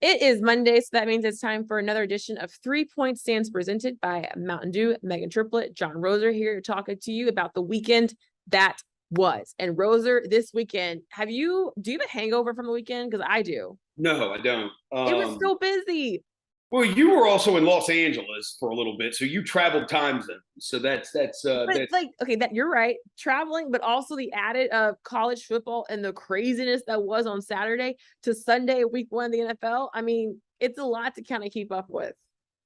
It is Monday, so that means it's time for another edition of 3 Point Stands presented by Mountain Dew. Meghan Triplett, John Roser here talking to you about the weekend that was. And Roser, this weekend, do you have a hangover from the weekend? Because I do. No, I don't. It was so busy. Well, you were also in Los Angeles for a little bit, so you traveled time zones. So But that's like, okay, that you're right, traveling, but also the added of college football and the craziness that was on Saturday to Sunday, week one of the NFL. I mean, it's a lot to kind of keep up with.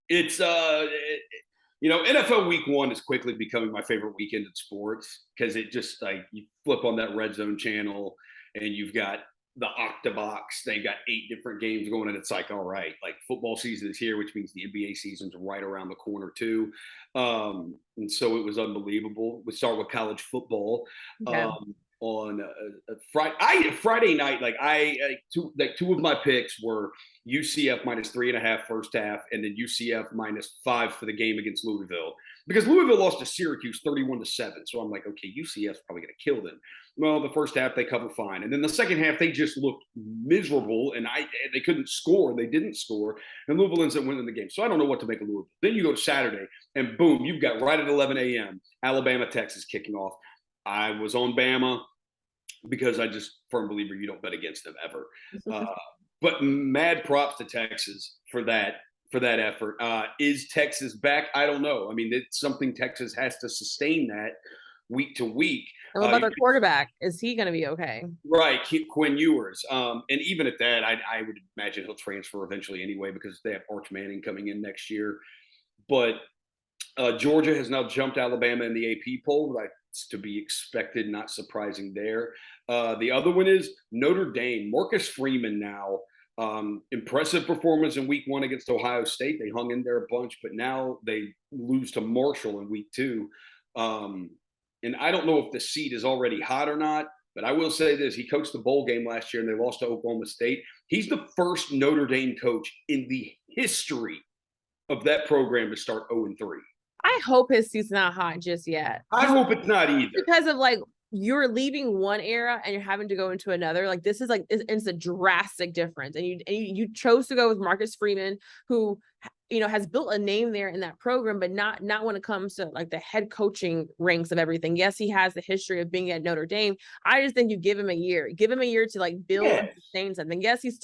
it's NFL Week One is quickly becoming my favorite weekend in sports because it just like you flip on that red zone channel and you've got the Octabox. They've got 8 different games going, and it's like, all right, like football season is here, which means the NBA season's right around the corner too. And so it was unbelievable. We start with college football. Yeah. On Friday night, two of my picks were UCF -3.5 first half, and then UCF -5 for the game against Louisville because Louisville lost to Syracuse 31-7. So I'm like, okay, UCF's probably going to kill them. Well, the first half they cover fine, and then the second half they just looked miserable, and they couldn't score. They didn't score, and Louisville ends up winning the game. So I don't know what to make of Louisville. Then you go to Saturday, and boom, you've got right at 11 a.m. Alabama Texas kicking off. I was on Bama because I just firm believer you don't bet against them ever. But mad props to Texas for that effort. Is Texas back? I don't know. I mean, it's something Texas has to sustain that week to week. And what about their quarterback? Is he going to be okay? Right, Quinn Ewers. And even at that, I would imagine he'll transfer eventually anyway because they have Arch Manning coming in next year. But Georgia has now jumped Alabama in the AP poll. That's to be expected, not surprising there. The other one is Notre Dame. Marcus Freeman now. Impressive performance in week one against Ohio State. They hung in there a bunch, but now they lose to Marshall in week two. And I don't know if the seat is already hot or not, but I will say this. He coached the bowl game last year and they lost to Oklahoma State. He's the first Notre Dame coach in the history of that program to start 0-3. I hope his seat's not hot just yet. I hope it's not either. Because of like you're leaving one era and you're having to go into another. Like this is like it's a drastic difference. And you chose to go with Marcus Freeman, who has built a name there in that program, but not when it comes to like the head coaching ranks of everything. Yes, he has the history of being at Notre Dame. I just think you give him a year to like build and sustain something. Yes, he's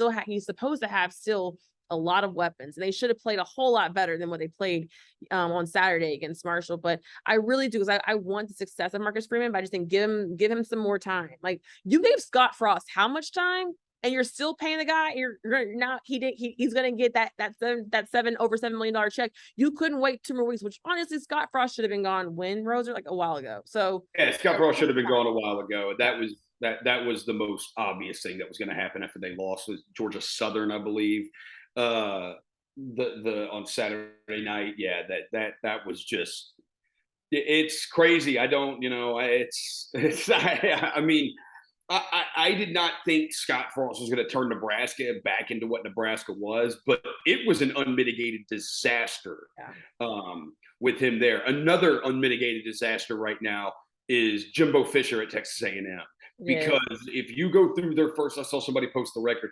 supposed to have still a lot of weapons, and they should have played a whole lot better than what they played on Saturday against Marshall. But I really do, because I want the success of Marcus Freeman, but I just think give him some more time. Like you gave Scott Frost how much time, and you're still paying the guy. You're not he's gonna get that over $7 million check. You couldn't wait 2 more weeks, which honestly Scott Frost should have been gone when Roser like a while ago. So yeah, Scott Frost should have been gone a while ago. That was the most obvious thing that was going to happen after they lost was Georgia Southern, I believe. The on Saturday night, yeah, that was just it's crazy. I don't, I mean, I did not think Scott Frost was going to turn Nebraska back into what Nebraska was, but it was an unmitigated disaster. With him there. Another unmitigated disaster right now is Jimbo Fisher at Texas A&M. Because if you go through their first, I saw somebody post the record.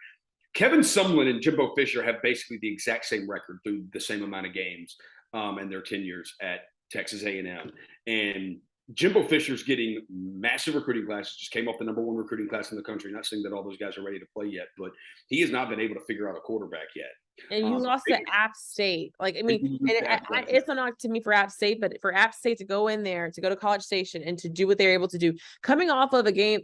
Kevin Sumlin and Jimbo Fisher have basically the exact same record through the same amount of games and their tenures at Texas A&M. And Jimbo Fisher's getting massive recruiting classes, just came off the #1 recruiting class in the country. Not saying that all those guys are ready to play yet, but he has not been able to figure out a quarterback yet. And you lost to App State. Like, I mean, it's a knock to me for App State, but for App State to go in there, to go to College Station and to do what they're able to do, coming off of a game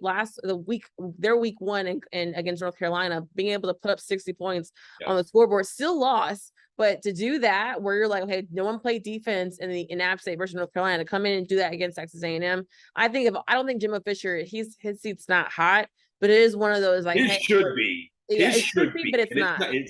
their week one and against North Carolina, being able to put up 60 points on the scoreboard, still lost. But to do that, where you're like, okay, no one played defense in App State versus North Carolina, to come in and do that against Texas A&M, I don't think Jimbo Fisher, his seat's not hot, but it is one of those like it should be. It should be, but it's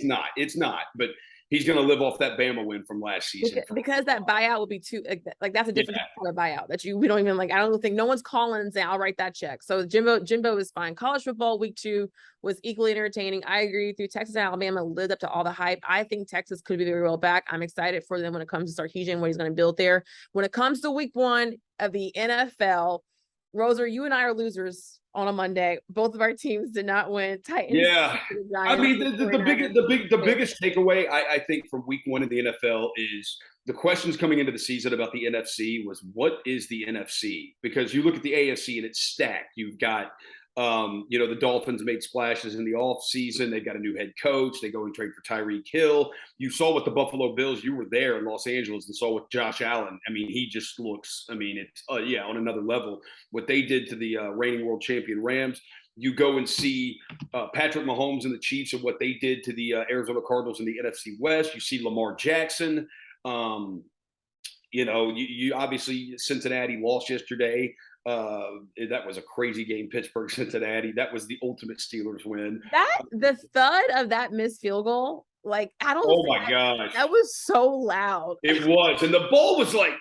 not. It's not. But he's going to live off that Bama win from last season because that buyout would be too like that's a different kind of buyout that we don't even like. I don't think no one's calling and saying I'll write that check. So Jimbo is fine. College football week 2 was equally entertaining. I agree with you. Texas and Alabama lived up to all the hype. I think Texas could be very well back. I'm excited for them when it comes to Sarkisian, what he's going to build there. When it comes to week 1 of the NFL, Roser, you and I are losers on a Monday. Both of our teams did not win. Titans, Yeah. the I Giants, mean, the the 49ers. biggest takeaway I think from week one of the NFL is the questions coming into the season about the NFC was what is the NFC? Because you look at the AFC and it's stacked. You've got the Dolphins made splashes in the offseason. They got a new head coach. They go and trade for Tyreek Hill. You saw what the Buffalo Bills, you were there in Los Angeles and saw with Josh Allen. I mean, he just looks, it's, on another level. What they did to the reigning world champion Rams. You go and see Patrick Mahomes and the Chiefs and what they did to the Arizona Cardinals in the NFC West. You see Lamar Jackson. You obviously Cincinnati lost yesterday. That was a crazy game, Pittsburgh, Cincinnati. That was the ultimate Steelers win. The thud of that missed field goal, like I don't. Oh my gosh, that was so loud. It was, and the ball was like,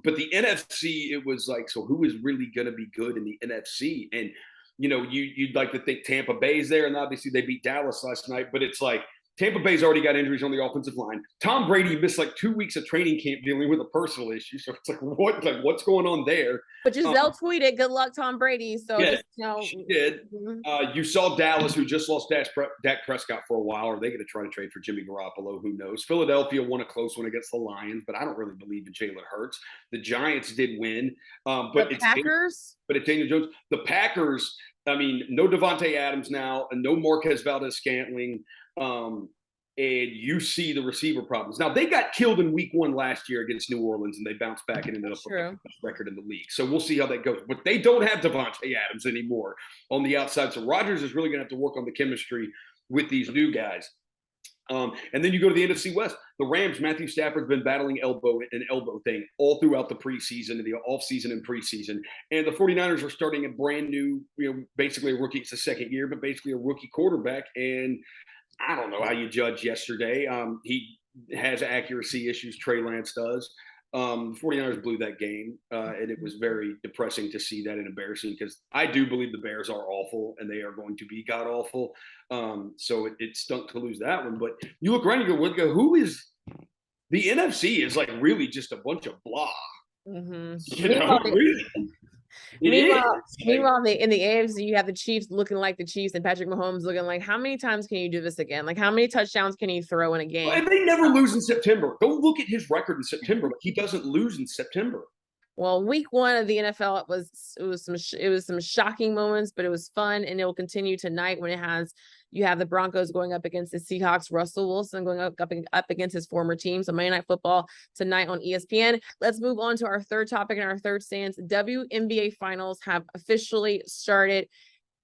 but the NFC, it was like, so who is really going to be good in the NFC? And you'd like to think Tampa Bay's there, and obviously they beat Dallas last night. But it's like Tampa Bay's already got injuries on the offensive line. Tom Brady missed like 2 weeks of training camp dealing with a personal issue. So it's like, what's going on there? But Giselle tweeted, "Good luck, Tom Brady." So yeah, she did. You saw Dallas, who just lost Dak Prescott for a while. Are they going to try to trade for Jimmy Garoppolo? Who knows? Philadelphia won a close one against the Lions, but I don't really believe in Jalen Hurts. The Giants did win, but the Packers. It's Daniel Jones. The Packers. I mean, no Devontae Adams now, and no Marquez Valdez-Scantling. And you see the receiver problems. Now, they got killed in week one last year against New Orleans, and they bounced back and ended up with the best record in the league. So we'll see how that goes. But they don't have Devontae Adams anymore on the outside. So Rodgers is really going to have to work on the chemistry with these new guys. And then you go to the NFC West. The Rams, Matthew Stafford's been battling an elbow thing all throughout the preseason and the offseason and preseason. And the 49ers are starting a brand new, basically a rookie. It's the second year, but basically a rookie quarterback. And I don't know how you judge yesterday. He has accuracy issues. Trey Lance does. The 49ers blew that game, and it was very depressing to see that and embarrassing because I do believe the Bears are awful and they are going to be god awful. So it stunk to lose that one. But you look around and you go, who is the NFC is like really just a bunch of blah. Mm-hmm. Meanwhile, in the AFC, you have the Chiefs looking like the Chiefs and Patrick Mahomes looking like, how many times can you do this again? Like, how many touchdowns can he throw in a game? And they never lose in September. Don't look at his record in September, but he doesn't lose in September. Well, week one of the NFL, it was some shocking moments, but it was fun, and it will continue tonight when you have the Broncos going up against the Seahawks, Russell Wilson going up against his former team. So Monday Night Football tonight on ESPN. Let's move on to our third topic and our third stance. WNBA finals have officially started.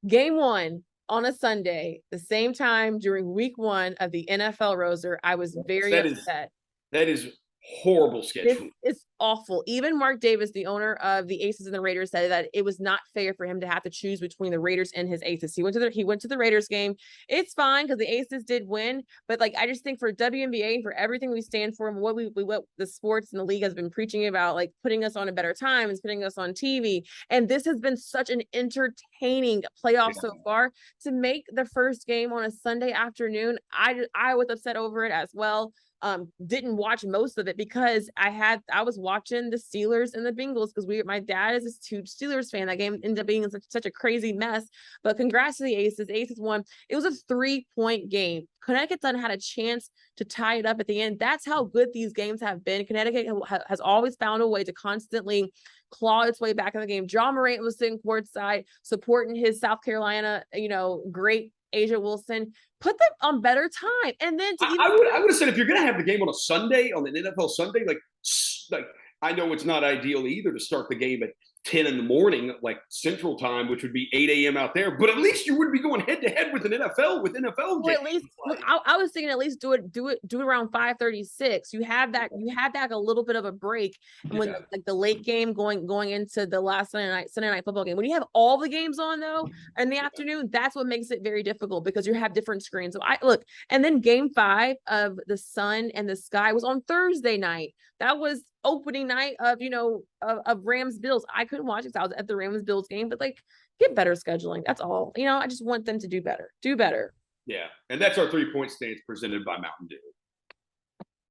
Game one on a Sunday, the same time during week one of the NFL Roser. I was very upset. That is horrible scheduling. It's awful. Even Mark Davis, the owner of the Aces and the Raiders, said that it was not fair for him to have to choose between the Raiders and his Aces. He went to the Raiders game. It's fine because the Aces did win, but like I just think for WNBA and for everything we stand for and what the sports and the league has been preaching about, like putting us on a better time and putting us on TV. And this has been such an entertaining playoff so far. To make the first game on a Sunday afternoon, I was upset over it as well. Didn't watch most of it because I was watching the Steelers and the Bengals because my dad is a huge Steelers fan. That game ended up being such a crazy mess, but congrats to the Aces. The Aces won. It was a 3-point game. Connecticut had a chance to tie it up at the end. That's how good these games have been. Connecticut has always found a way to constantly claw its way back in the game. John Morant was sitting courtside supporting his South Carolina, great Asia Wilson. Put them on better time. And then I would have said if you're going to have the game on a Sunday, on an NFL Sunday, like I know it's not ideal either to start the game at 10 in the morning, like Central Time, which would be 8 a.m. out there. But at least you wouldn't be going head to head with NFL games. At least look, I was thinking at least do it around 5:36. You have that like a little bit of a break when like the late game going into the last Sunday night football game. When you have all the games on though in the afternoon, that's what makes it very difficult because you have different screens. So and then game 5 of the Sun and the Sky was on Thursday night. That was opening night of Rams Bills. I couldn't watch it because I was at the Rams Bills game, but like get better scheduling. That's all. I just want them to do better. Yeah. And that's our 3-point stance presented by Mountain Dew.